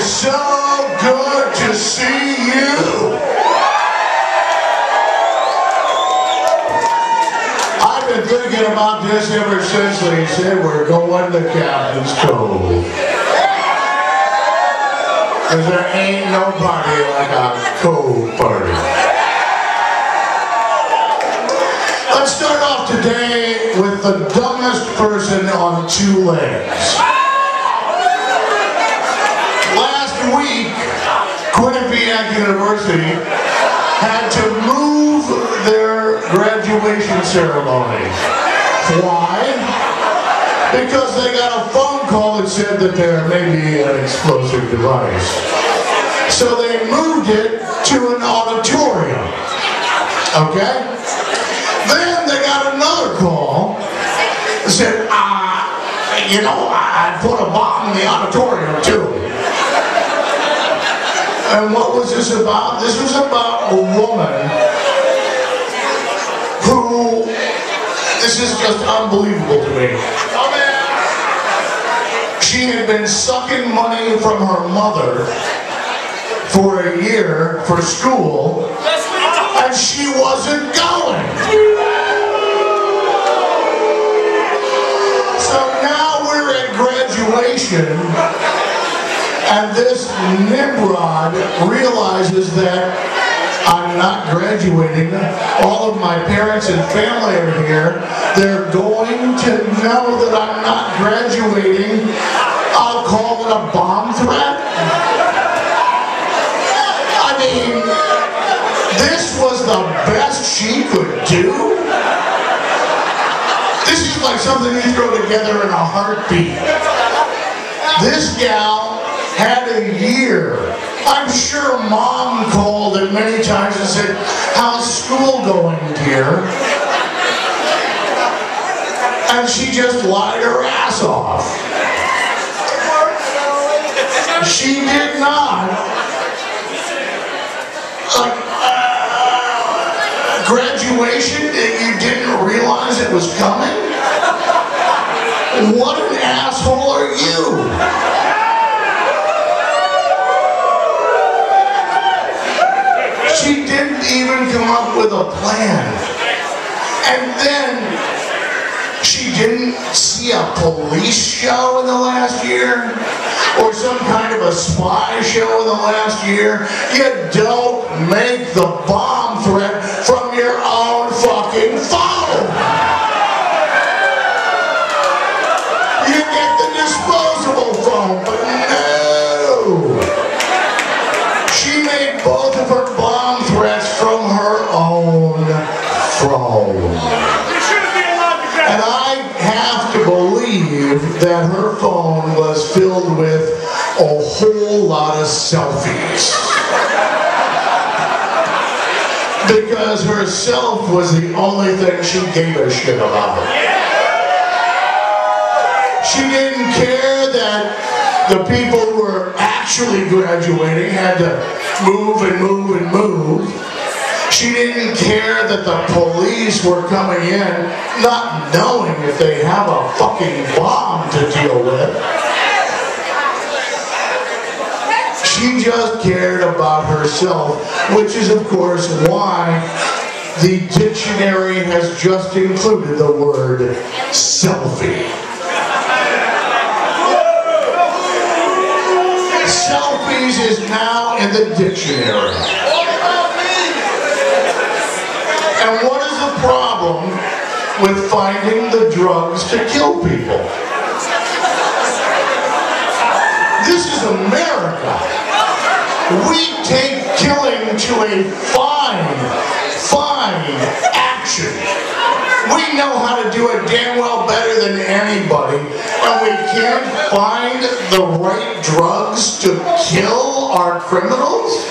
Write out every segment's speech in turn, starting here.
is so good to see you. I've been thinking about this ever since they said we're going to Captain's Cove. Because there ain't no party like a Cove party. Let's start off today with the dumbest person on two legs. Last week, Quinnipiac University had to move their graduation ceremony. Why? Because they got a phone call that said that there may be an explosive device. So they moved it to an auditorium. Okay? Then they got another call that said, you know, I put a bomb in the auditorium too. And what was this about? This was about a woman who, this is just unbelievable to me. She had been sucking money from her mother for a year for school, and she wasn't going. So now we're at graduation, and this Nimrod realizes that I'm not graduating. All of my parents and family are here. They're going to know that I'm not graduating. I'll call it a bomb threat. I mean, this was the best she could do. This is like something you throw together in a heartbeat. This gal had a year. I'm sure Mom called it many times and said, how's school going, dear? And she just lied her ass off. She did not. Graduation, you didn't realize it was coming? What an asshole are you? She didn't even come up with a plan. And then she didn't see a police show in the last year or some kind of a spy show in the last year. You don't make the bomb threat from your own fucking phone. You get the disposable phone, but no. She made both of her bomb threats from her own phone. And I have to believe that her phone was filled with a whole lot of selfies. Because herself was the only thing she gave a shit about. She didn't care that the people who were actually graduating had to move and move and move. She didn't care that the police were coming in, not knowing if they have a fucking bomb to deal with. She just cared about herself, which is of course why the dictionary has just included the word selfie. Selfies is now in the dictionary. And what is the problem with finding the drugs to kill people? This is America. We take killing to a fine action. We know how to do it damn well better than anybody, and we can't find the right drugs to kill our criminals?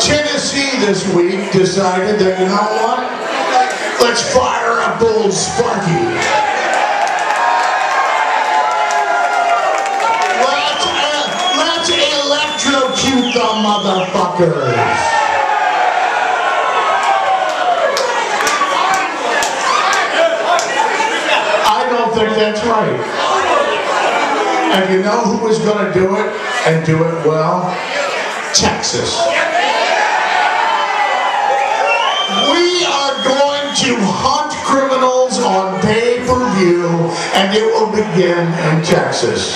Tennessee this week decided that, you know what? Let's fire up old Sparky. Let's electrocute the motherfuckers. I don't think that's right. And you know who was going to do it and do it well? Texas. We are going to hunt criminals on pay-per-view, and it will begin in Texas.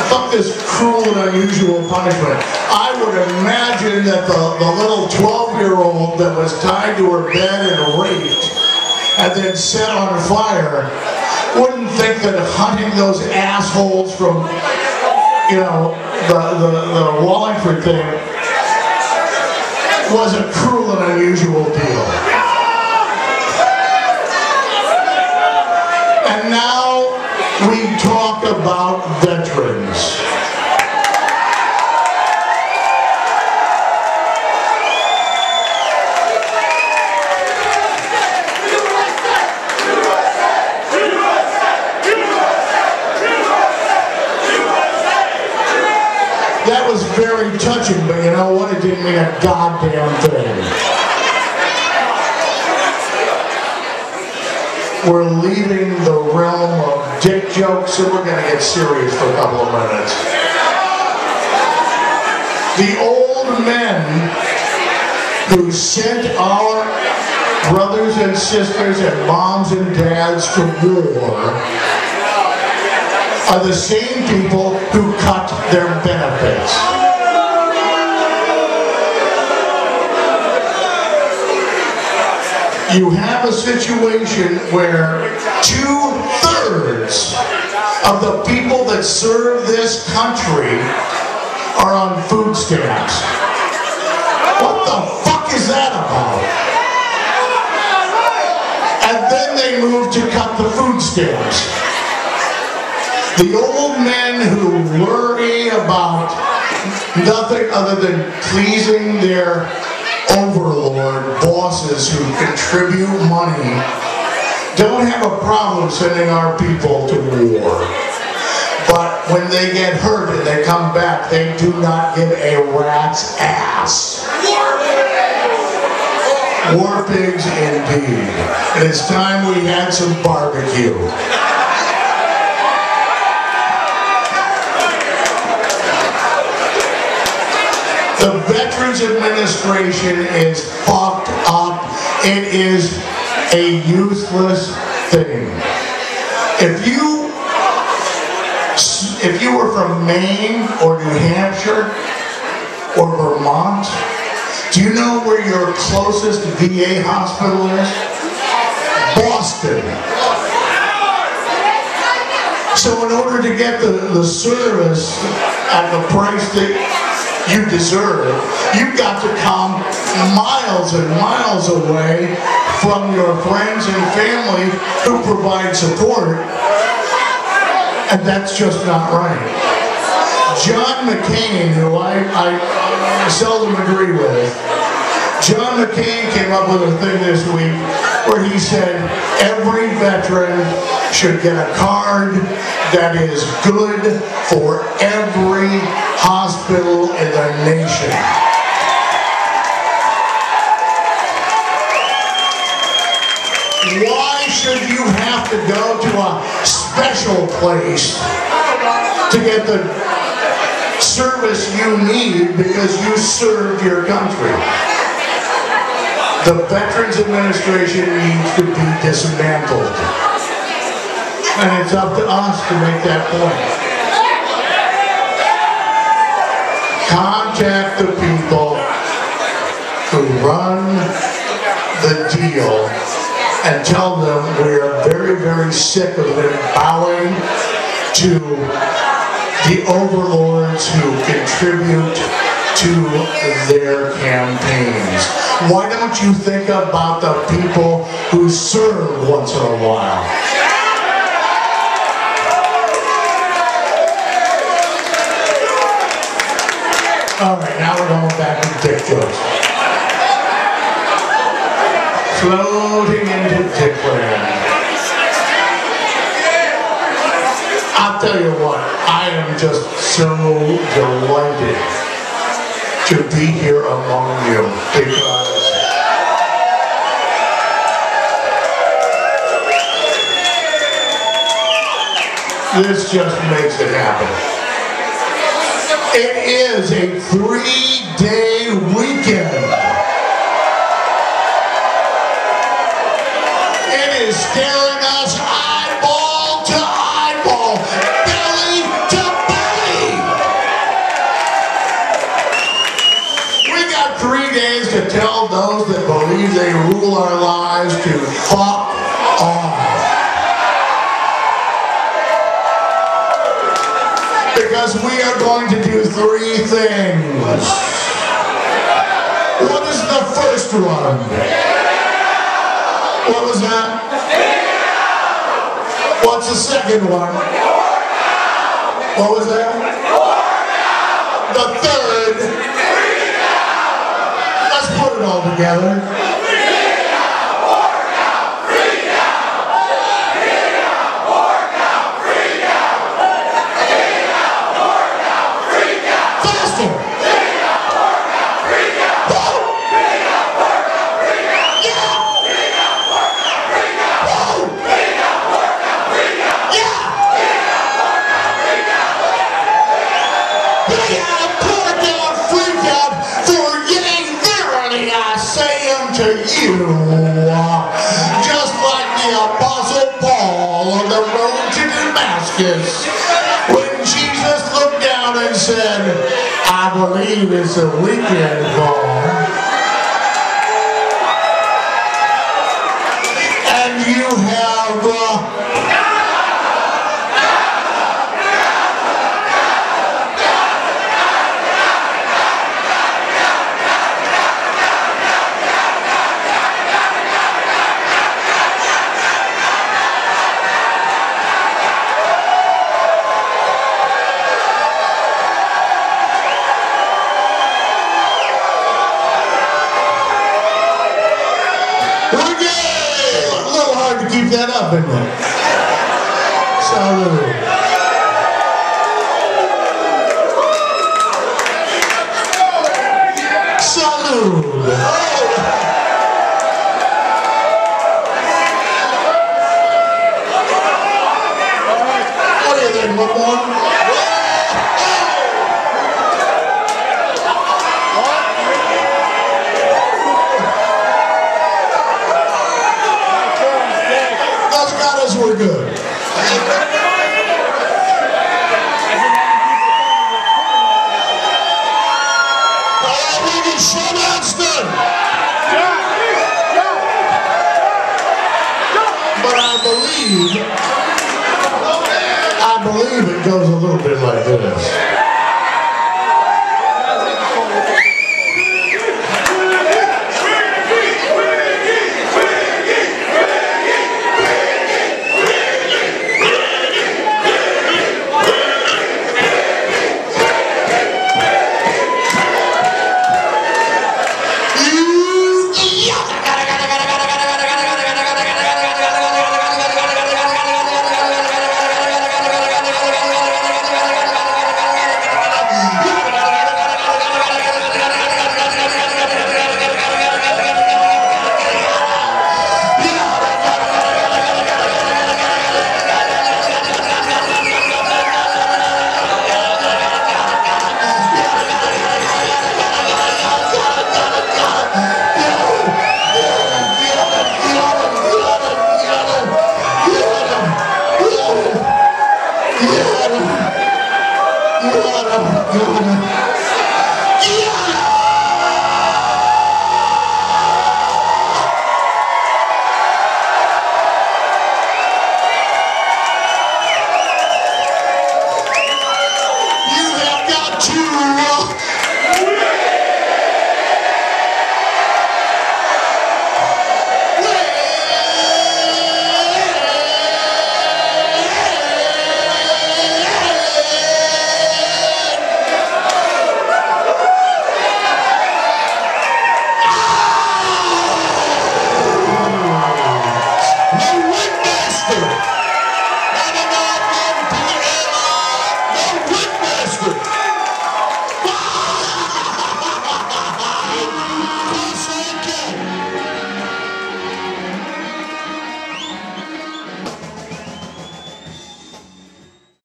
Fuck this cruel and unusual punishment. I would imagine that the little 12-year-old that was tied to her bed and raped and then set on fire wouldn't think that hunting those assholes from, you know, the Wallingford thing was a cruel and unusual deal. And now we talk about veterans. That was very touching, but you know what? It didn't mean a goddamn thing. We're leaving the realm of dick jokes, so we're going to get serious for a couple of minutes. The old men who sent our brothers and sisters and moms and dads to war are the same people who cut their benefits. You have a situation where 2/3 of the people that serve this country are on food stamps. What the fuck is that about? And then they move to cut the food stamps. The old men who worry about nothing other than pleasing their overlord bosses who contribute money don't have a problem sending our people to war. But when they get hurt and they come back, they do not give a rat's ass. War pigs indeed. And it's time we had some barbecue. The Veterans Administration is fucked up. It is a useless thing. If you were from Maine or New Hampshire or Vermont, do you know where your closest VA hospital is? Boston. So in order to get the service at the price that you deserve, you've got to come miles and miles away from your friends and family who provide support, and that's just not right. John McCain, who I seldom agree with, John McCain came up with a thing this week where he said every veteran should get a card that is good for every hospital in the nation. Why should you have to go to a special place to get the service you need because you served your country? The Veterans Administration needs to be dismantled. And it's up to us to make that point. Contact the people who run the deal and tell them we are very, very sick of them bowing to the overlords who contribute to their campaigns. Why don't you think about the people who serve once in a while? Alright, now we're going back to dick jokes. Floating into Dickland. I'll tell you what, I am just so delighted to be here among you because This just makes it happen. It is a 3-day weekend. It is staring us eyeball to eyeball, belly to belly. We got 3 days to tell those that believe they rule our lives to fuck off. Because we are going to do 3 things. What is the first one? What was that? What's the second one? What was that? The third? Let's put it all together. To you, just like the Apostle Paul on the road to Damascus, when Jesus looked down and said, I believe it's a weekend ball. And you have keep that up, isn't it? Salud. Salud. What do you think, one more? We're good. But I believe it goes a little bit like this.